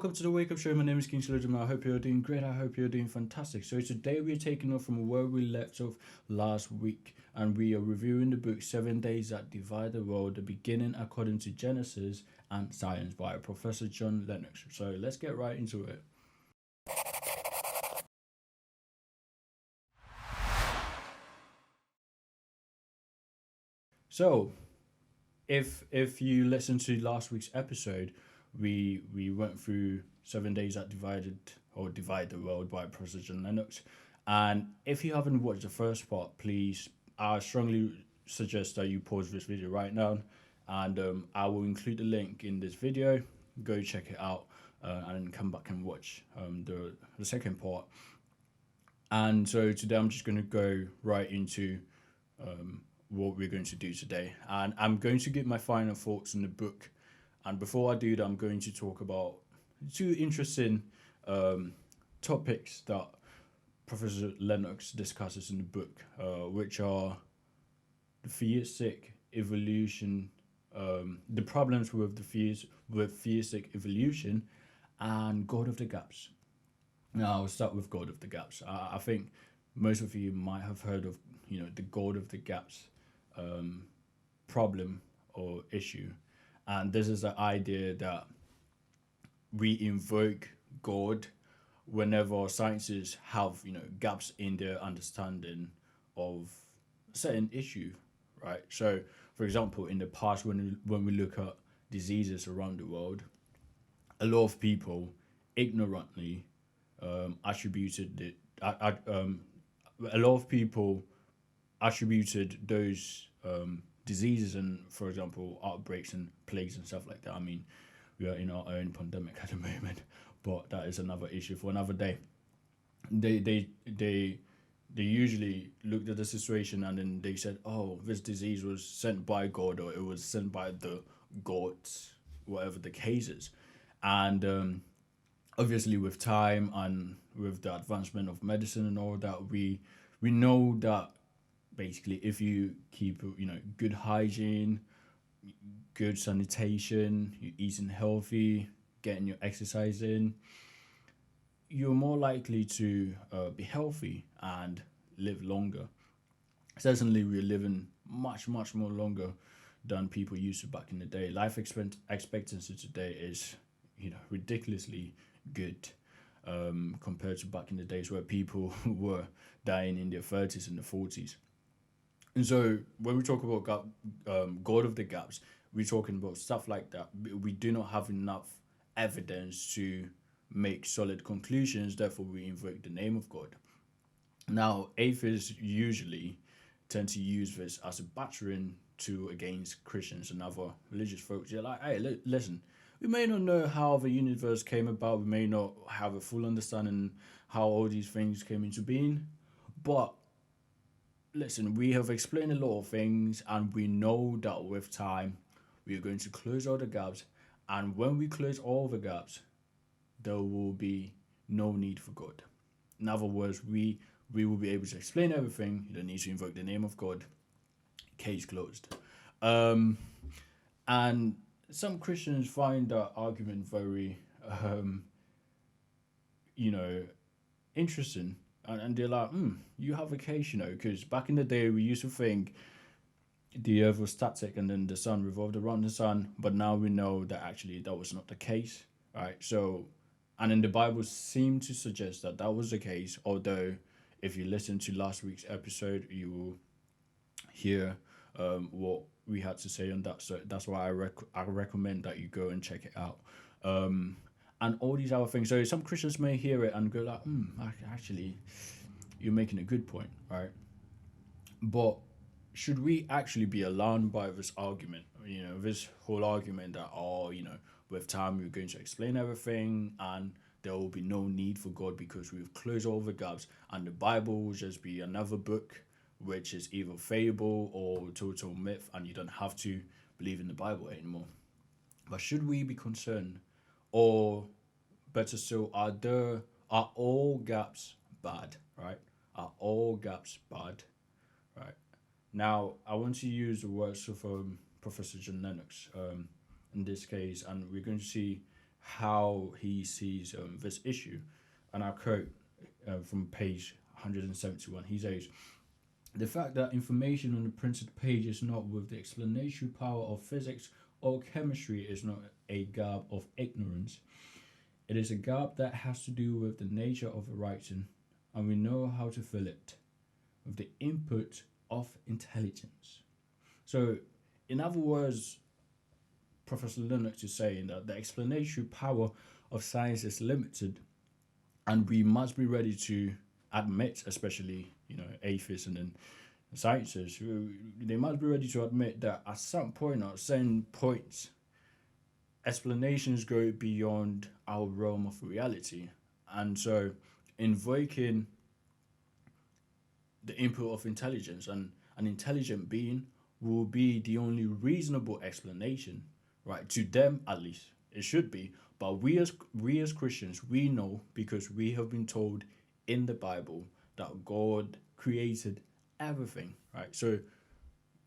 welcome to the Wake Up Show. My name is King Solomon. I hope you're doing great. I hope you're doing fantastic. So today we're taking off from where we left off last week, and we are reviewing the book 7 Days That Divide the World: The Beginning According to Genesis and Science by Professor John Lennox. So let's get right into it. So if you listen to last week's episode, we went through 7 days that divide the world by Professor John Lennox. And if you haven't watched the first part, please, I strongly suggest that you pause this video right now, and I will include the link in this video. Go check it out, and come back and watch the second part. And so today I'm just going to go right into what we're going to do today. And I'm going to give my final thoughts on the book. And before I do that, I'm going to talk about two interesting topics that Professor Lennox discusses in the book, which are the theistic evolution, the problems with theistic evolution, and God of the Gaps. Now, I'll start with God of the Gaps. I think most of you might have heard of, the God of the Gaps problem or issue. And this is the idea that we invoke God whenever scientists have, gaps in their understanding of a certain issue, right? So, for example, in the past, when we look at diseases around the world, a lot of people ignorantly attributed it. A lot of people attributed those diseases and, for example, outbreaks and plagues and stuff like that. I mean, we are in our own pandemic at the moment, but that is another issue for another day. They usually looked at the situation and then they said, "Oh, this disease was sent by God, or it was sent by the gods, whatever the case is." And obviously, with time and with the advancement of medicine and all that, we know that basically if you keep good hygiene, good sanitation, you eating healthy, getting your exercise in, you're more likely to be healthy and live longer. Certainly, we're living much more longer than people used to back in the day. Life expectancy today is ridiculously good, compared to back in the days where people were dying in their 30s and the 40s. And so when we talk about God of the Gaps, we're talking about stuff like that. We do not have enough evidence to make solid conclusions, therefore we invoke the name of God. Now, atheists usually tend to use this as a battering tool against Christians and other religious folks. They're like, hey, listen, we may not know how the universe came about, we may not have a full understanding how all these things came into being, but listen, we have explained a lot of things, and we know that with time, we are going to close all the gaps. And when we close all the gaps, there will be no need for God. In other words, we will be able to explain everything. You don't need to invoke the name of God. Case closed. And some Christians find that argument very, interesting, and they're like, you have a case, because back in the day we used to think the earth was static and then the sun revolved around the sun, but now we know that actually that was not the case, right? So, and then the Bible seemed to suggest that that was the case, although if you listen to last week's episode, you will hear what we had to say on that. So that's why I recommend that you go and check it out. And all these other things. So some Christians may hear it and go like, actually, you're making a good point, right? But should we actually be alarmed by this argument? This whole argument that, with time we're going to explain everything and there will be no need for God because we've closed all the gaps, and the Bible will just be another book which is either fable or total myth, and you don't have to believe in the Bible anymore. But should we be concerned? Or better still, are all gaps bad, right? Are all gaps bad, right? Now, I want to use the words of Professor John Lennox in this case, and we're going to see how he sees this issue. And I quote from page 171. He says, "The fact that information on the printed page is not with the explanatory power of physics or chemistry is not a gap of ignorance. It is a gap that has to do with the nature of the writing, and we know how to fill it with the input of intelligence." So, in other words, Professor Lennox is saying that the explanatory power of science is limited, and we must be ready to admit, especially atheists and then scientists, they must be ready to admit that at some point, at certain points, explanations go beyond our realm of reality, and so invoking the input of intelligence and an intelligent being will be the only reasonable explanation, right? To them, at least, it should be. But we as Christians, we know because we have been told in the Bible that God created everything, right? So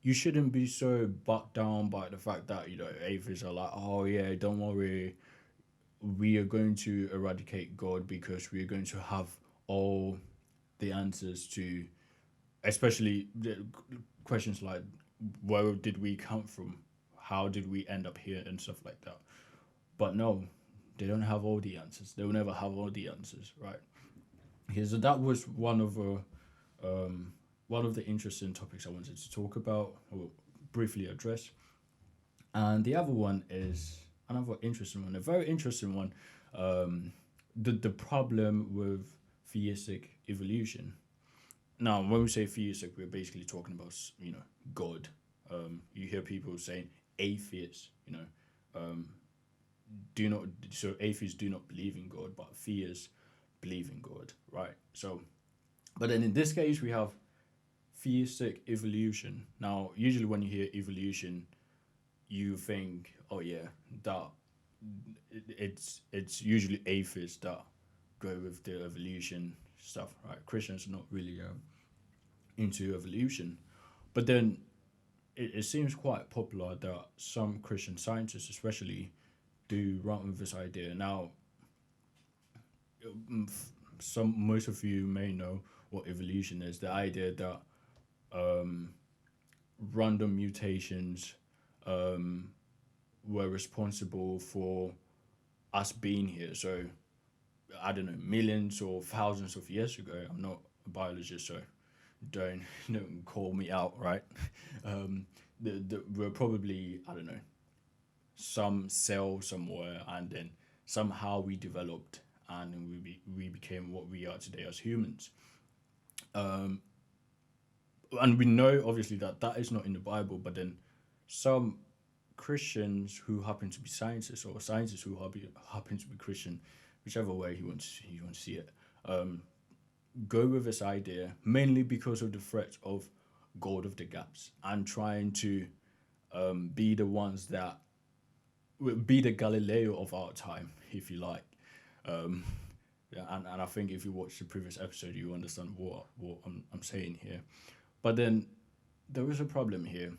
you shouldn't be so bucked down by the fact that atheists are like, oh yeah, don't worry, we are going to eradicate God because we are going to have all the answers to, especially the questions like where did we come from, how did we end up here, and stuff like that. But no, they don't have all the answers. They will never have all the answers, right? Okay, so that was one of the interesting topics I wanted to talk about or briefly address. And the other one is another interesting one, a very interesting one. The problem with theistic evolution. Now, when we say theistic, we're basically talking about God. You hear people saying atheists, um, do not. So atheists do not believe in God, but theists believe in God, right? So, but then in this case, we have theistic evolution. Now, usually when you hear evolution, you think, oh yeah, that it's usually atheists that go with the evolution stuff, right? Christians are not really into evolution, but then it seems quite popular that some Christian scientists, especially, do run with this idea. Now, some most of you may know what evolution is. The idea that um, random mutations um, were responsible for us being here. So I don't know, millions or thousands of years ago. I'm not a biologist, so don't don't call me out, right? Um, we're probably, I don't know, some cell somewhere, and then somehow we developed and we became what we are today as humans. Um, and we know obviously that that is not in the Bible, but then some Christians who happen to be scientists or scientists who happen to be Christian, whichever way he wants to see it, um, go with this idea mainly because of the threat of God of the gaps and trying to be the ones that be the Galileo of our time, if you like. Um, yeah, and I think if you watch the previous episode, you understand what I'm saying here. But then there is a problem here.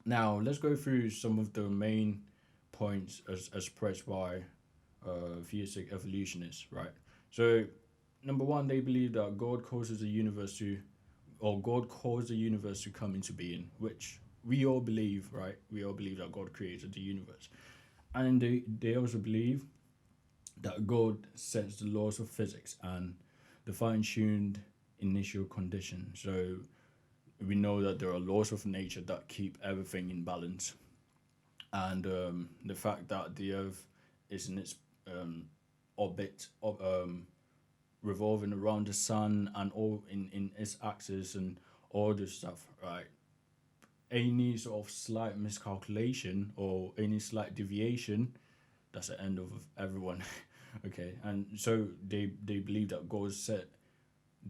Now, let's go through some of the main points as pressed by theistic evolutionists, right? So, number one, they believe that God causes the universe to, or God caused the universe to come into being, which we all believe, right? We all believe that God created the universe. And they also believe that God sets the laws of physics and the fine tuned initial condition. So we know that there are laws of nature that keep everything in balance. And the fact that the Earth is in its orbit, revolving around the sun and all in its axis and all this stuff, right? Any sort of slight miscalculation or any slight deviation, that's the end of everyone. Okay, and so they believe that God set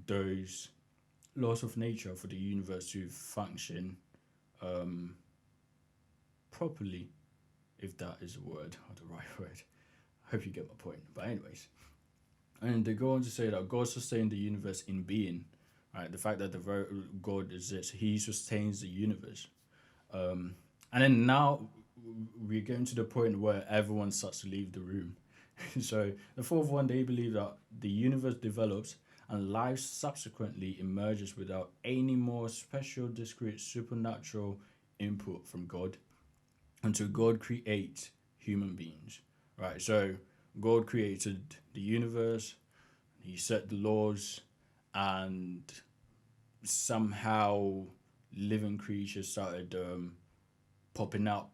those laws of nature for the universe to function um, properly, if that is a word or the right word. I hope you get my point. But anyways, and they go on to say that God sustained the universe in being. Right, the fact that the very God exists, He sustains the universe. And then now we're getting to the point where everyone starts to leave the room. So the fourth one, they believe that the universe develops and life subsequently emerges without any more special, discrete, supernatural input from God until God creates human beings. Right? So God created the universe, He set the laws, and somehow living creatures started popping up.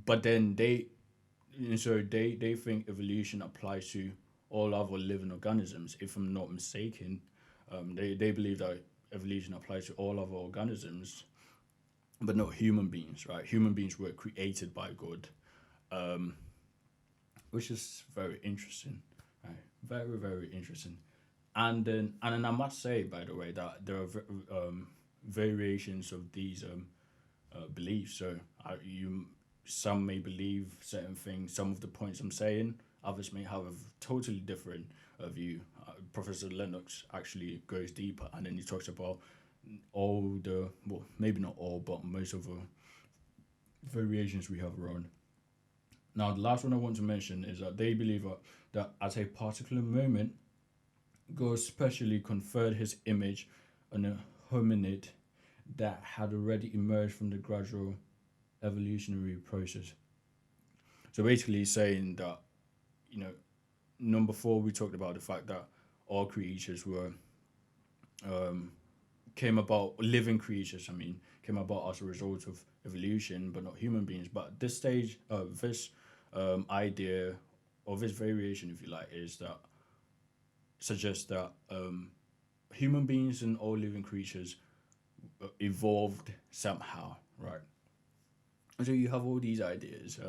But then they think evolution applies to all other living organisms. If I'm not mistaken, they believe that evolution applies to all other organisms, but not human beings. Right? Human beings were created by God, um, which is very interesting. Right? Very very interesting. And then I must say, by the way, that there are variations of these beliefs. So you some may believe certain things. Some of the points I'm saying, others may have a totally different view. Professor Lennox actually goes deeper, and then he talks about all the, well, maybe not all, but most of the variations we have around. Now, the last one I want to mention is that they believe that at a particular moment, God specially conferred His image on a hominid that had already emerged from the gradual evolutionary process. So basically, saying that, you know, number four, we talked about the fact that all creatures were um, came about, living creatures. I mean, came about as a result of evolution, but not human beings. But at this stage, this idea or this variation, if you like, is that suggests that human beings and all living creatures evolved somehow, right? So you have all these ideas,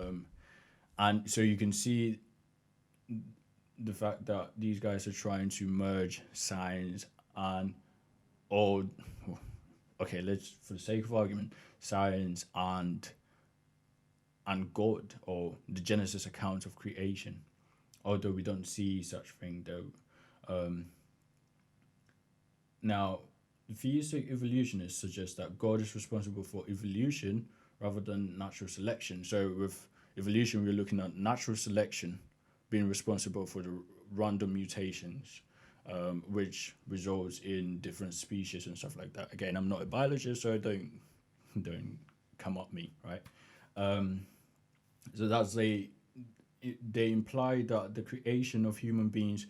and so you can see the fact that these guys are trying to merge science and all. Okay, let's, for the sake of argument, science and God, or the Genesis account of creation. Although we don't see such thing though. Um, Now, theistic evolutionists suggest that God is responsible for evolution rather than natural selection. So, with evolution, we're looking at natural selection being responsible for the random mutations, which results in different species and stuff like that. Again, I'm not a biologist, so don't come at me, right? Um, so that's they imply that the creation of human beings,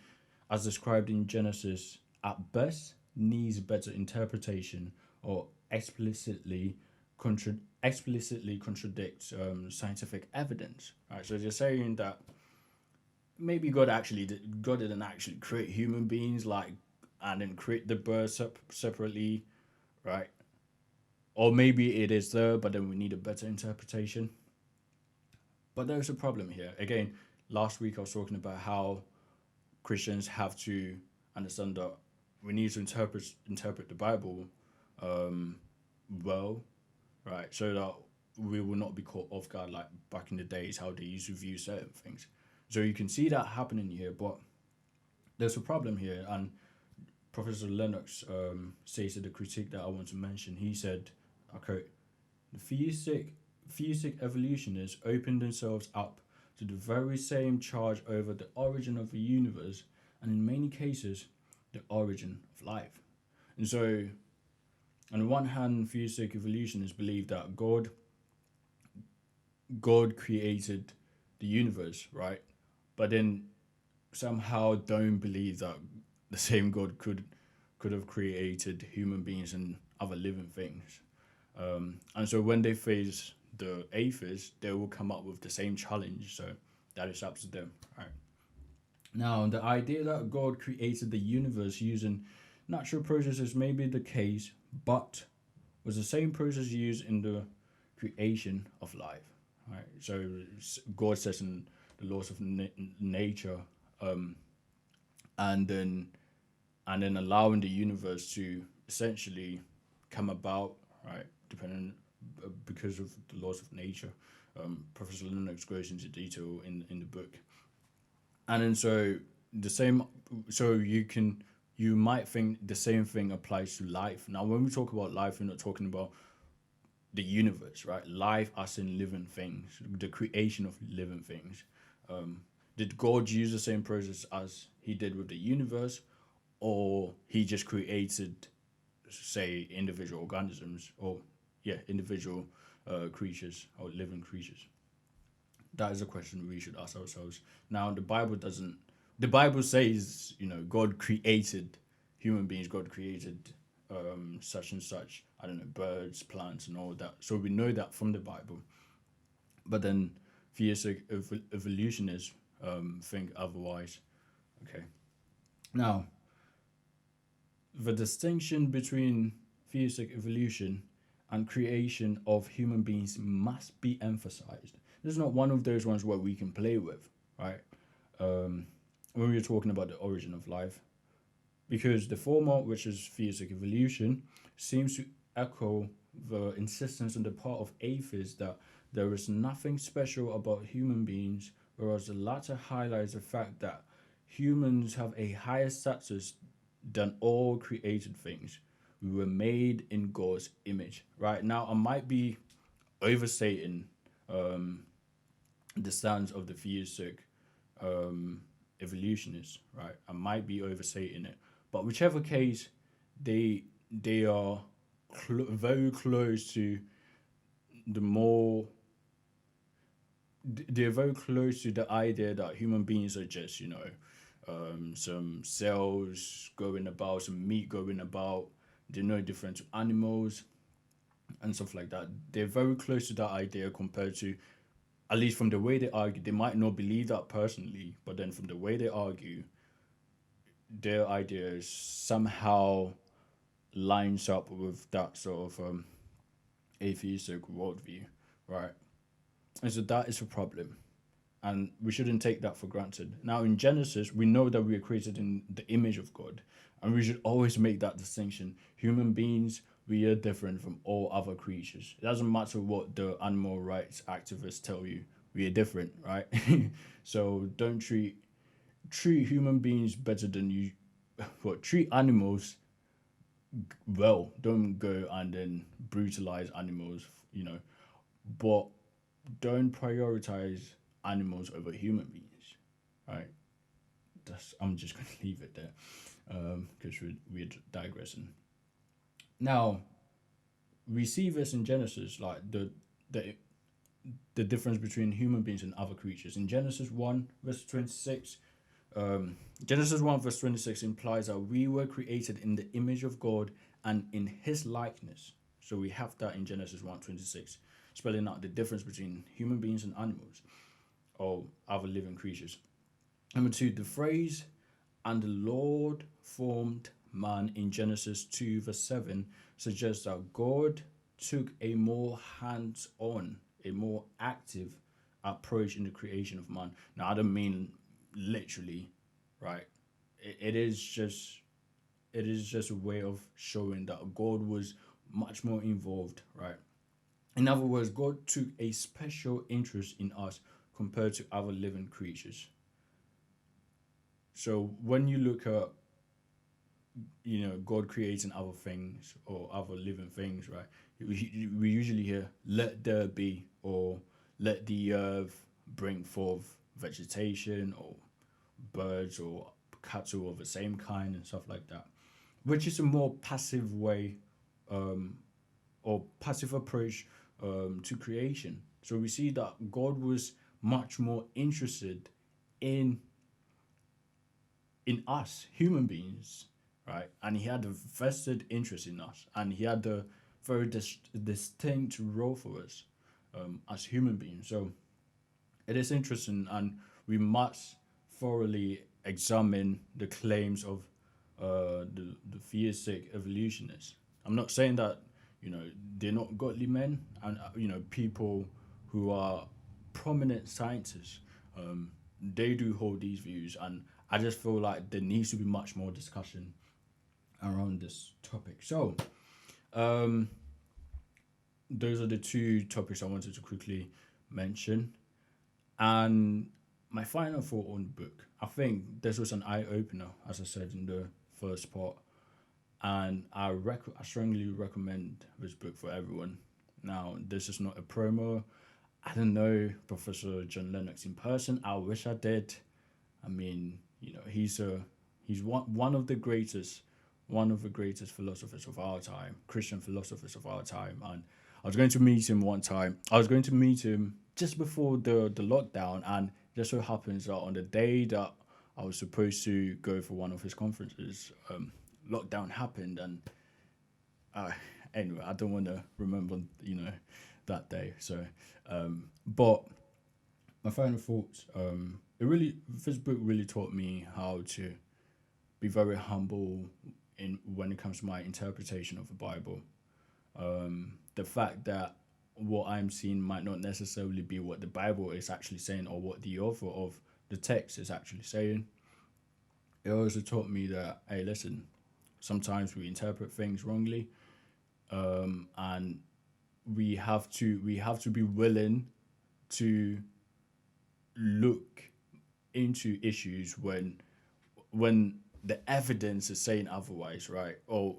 as described in Genesis, at best needs better interpretation or explicitly contradicts scientific evidence. Right, so they're saying that maybe God didn't actually create human beings, like, and then create the birds separately, right? Or maybe it is there, but then we need a better interpretation. But there's a problem here. Again, last week I was talking about how Christians have to understand that we need to interpret the Bible um, well, right? So that we will not be caught off guard like back in the days how they used to view certain things. So you can see that happening here, but there's a problem here. And Professor Lennox stated the critique that I want to mention. He said, okay, the theistic evolutionists opened themselves up to the very same charge over the origin of the universe, and in many cases, the origin of life. And so, on the one hand, theistic evolutionists believe that God created the universe, right? But then somehow don't believe that the same God could have created human beings and other living things. And so when they face the atheists, they will come up with the same challenge. So that is up to them, right? Now, the idea that God created the universe using natural processes may be the case, but was the same process used in the creation of life, right? So God says in the laws of nature, um, and then allowing the universe to essentially come about, right? Depending because of the laws of nature. Professor Lennox goes into detail in the book, and then the same. So you might think the same thing applies to life. Now, when we talk about life, we're not talking about the universe, right? Life as in living things, the creation of living things. Um, Did God use the same process as he did with the universe, or he just created, say, individual organisms, or yeah, individual creatures or living creatures? That is a question we should ask ourselves. Now, the Bible doesn't. The Bible says, God created human beings. God created such and such. I don't know, birds, plants, and all that. So we know that from the Bible. But then theistic evolutionists think otherwise. Okay. Now, the distinction between theistic evolution and creation of human beings must be emphasized. This is not one of those ones where we can play with, right? When we're talking about the origin of life, because the former, which is theistic evolution, seems to echo the insistence on the part of atheists that there is nothing special about human beings, whereas the latter highlights the fact that humans have a higher status than all created things. We were made in God's image. Right now, I might be overstating um, the stance of the theistic um, evolutionists. Right, I might be overstating it, but whichever case, they are very close to the more. They're very close to the idea that human beings are just, some cells going about, some meat going about. They're no different to animals and stuff like that. They're very close to that idea compared to, at least from the way they argue, they might not believe that personally, but then from the way they argue, their ideas somehow lines up with that sort of atheistic worldview, right? And so that is a problem. And we shouldn't take that for granted. Now, in Genesis, we know that we are created in the image of God, and we should always make that distinction. Human beings, we are different from all other creatures. It doesn't matter what the animal rights activists tell you, we are different, right? So don't treat human beings better than you. Well, treat animals well. Don't go and then brutalize animals, but don't prioritize animals over human beings, right? I'm just gonna leave it there because we're digressing. Now we see this in Genesis, like the the difference between human beings and other creatures. In Genesis 1 verse 26, Genesis 1 verse 26 implies that we were created in the image of God and in his likeness. So we have that in Genesis 1:26, spelling out the difference between human beings and animals or other living creatures. Number two, the phrase, and the Lord formed man in Genesis 2 verse 7 suggests that God took a more hands on, a more active approach in the creation of man. Now, I don't mean literally, right? It is just a way of showing that God was much more involved, right? In other words, God took a special interest in us compared to other living creatures. So when you look at, God creating other things or other living things, right? We usually hear, let there be, or let the earth bring forth vegetation, or birds, or cattle of the same kind, and stuff like that, which is a more passive way or passive approach to creation. So we see that God was much more interested in us, human beings, right? And he had a vested interest in us, and he had a very distinct role for us as human beings. So it is interesting, and we must thoroughly examine the claims of the theistic evolutionists. I'm not saying that they're not godly men, and people who are prominent scientists. They do hold these views, and I just feel like there needs to be much more discussion around this topic. So, um, those are the two topics I wanted to quickly mention. And my final thought on the book, I think this was an eye opener, as I said in the first part, and I strongly recommend this book for everyone. Now, this is not a promo. I don't know Professor John Lennox in person. I wish I did. I mean, he's one of the greatest philosophers of our time, Christian philosophers of our time. And I was going to meet him one time. I was going to meet him just before the lockdown, and just so happens that on the day that I was supposed to go for one of his conferences, lockdown happened, and anyway, I don't want to remember, that day. So, but my final thoughts, this book really taught me how to be very humble in when it comes to my interpretation of the Bible. The fact that what I'm seeing might not necessarily be what the Bible is actually saying or what the author of the text is actually saying. It also taught me that, hey, listen, sometimes we interpret things wrongly, and we have to be willing to look into issues when the evidence is saying otherwise, right? Or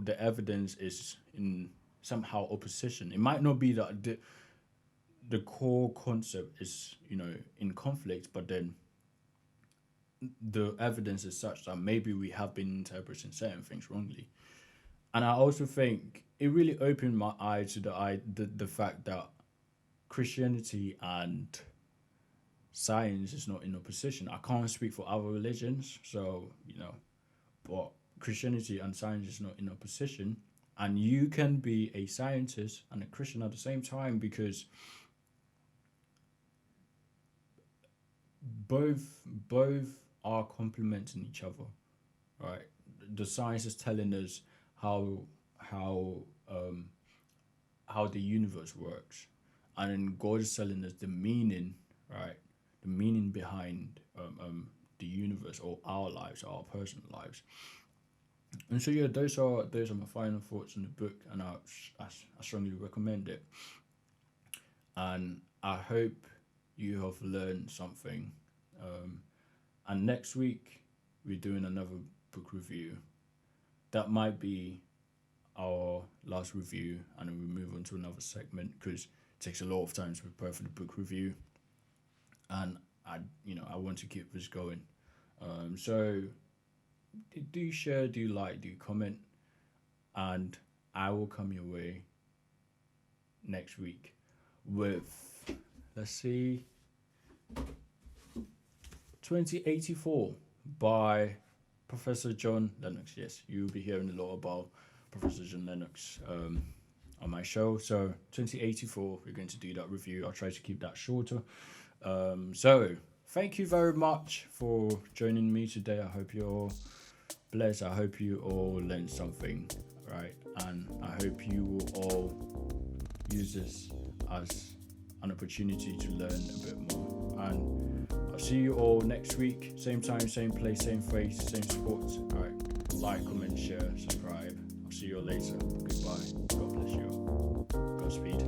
the evidence is in somehow opposition. It might not be that the core concept is, in conflict, but then the evidence is such that maybe we have been interpreting certain things wrongly. And I also think it really opened my eye to the fact that Christianity and science is not in opposition. I can't speak for other religions, so but Christianity and science is not in opposition, and you can be a scientist and a Christian at the same time, because both are complementing each other, right? The science is telling us how the universe works, and then God is telling us the meaning, right? The meaning behind the universe, or our lives, our personal lives. And so yeah, those are my final thoughts on the book, and I strongly recommend it. And I hope you have learned something. And next week we're doing another book review. That might be our last review, and then we move on to another segment, because it takes a lot of time to prepare for the book review, and I want to keep this going. So do share, do like, do comment, and I will come your way next week with, let's see, 2084 by Professor John Lennox. Yes, you'll be hearing a lot about Professor John Lennox on my show. So 2084, we're going to do that review. I'll try to keep that shorter. So thank you very much for joining me today. I hope you're all blessed. I hope you all learned something, right? And I hope you will all use this as an opportunity to learn a bit more. And I'll see you all next week. Same time, same place, same face, same sport. All right. Like, comment, share, subscribe. I'll see you all later. Goodbye. God bless you. Godspeed.